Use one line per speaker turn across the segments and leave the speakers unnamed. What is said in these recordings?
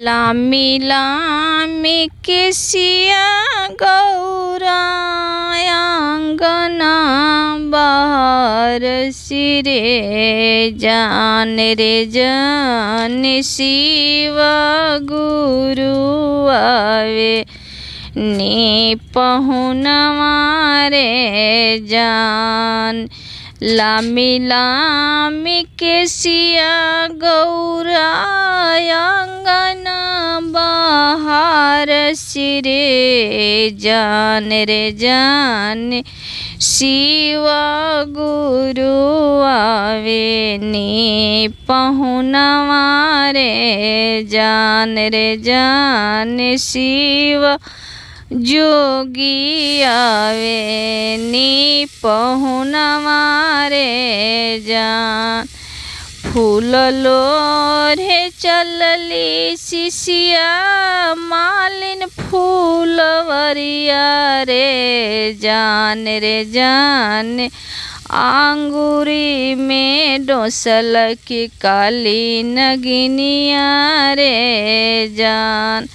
लामी लामी केसिया गौरा आंगना बाहर सिरे जान रे जान शिव गुरु आवे नी पहुनवा रे जान। लामी लामी केसिया गौरा आंगना बाहर सिरे जान रे जान शिव गुरु आवे नी पहुनवा रे जान रे जान शिव जोगी आवे नी पहुनवा रे जान। फूल लोरे चलली शिशिया मालिन फूलवरिया रे जान रे जान आंगूरी में डोसल की काली नगिनिया रे जान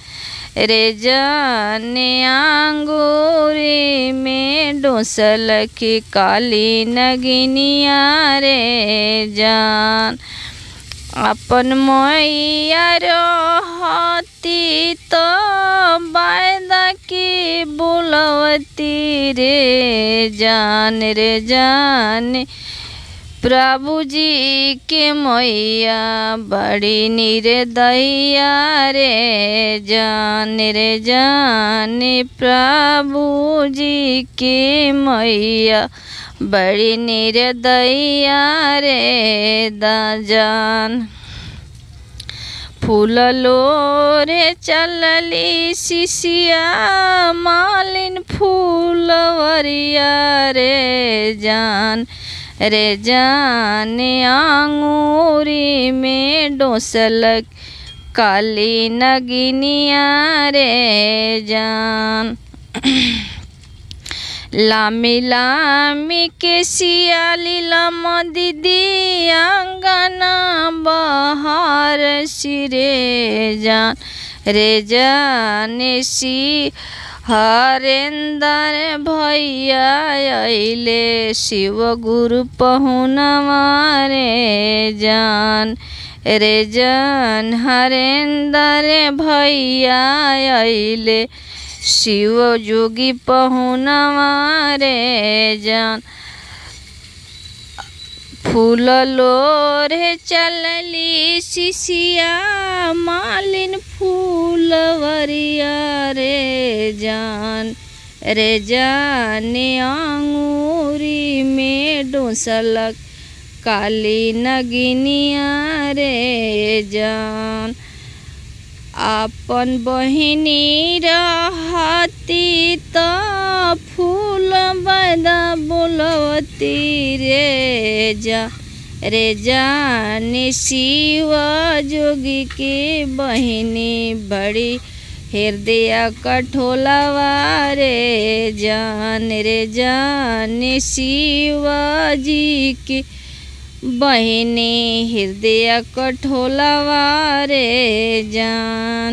रे जान आंगूरी में डोसल की काली नगिनिया रे जान। अपन मैया रहती तो वायदा की बुलवती रे जान प्रभु जी के मैया बड़ी निर्दया रे जान प्रभु जी के मैया बड़ी निर्दया रे जान। फूल लोरे चलली शिशिया मालिन फूलवरिया रे जान आंगूरी में डोसल काली नगिनिया रे जान। लामी लामी केसिया लीलम दीदी आंगना बाहर सिरे जान रे जान सी हरेंदर भैया अइले शिव गुरु पहुनवा रे जान हरेंदर भैया अइले शिव जोगी पहुनवा रे जान। फूल लोरे चलली शिशिया मालिन फूलवरिया रे जान आंगूरी में डोसलक काली नगिनिया रे जान। अपन बहिनी रहती तो फूल बदा बोलवती रे जान शिव जोगी की बहिनी बड़ी हृदय कठोलवा रे जान शिव जी की बहिनी हृदय कठोलवा रे जान।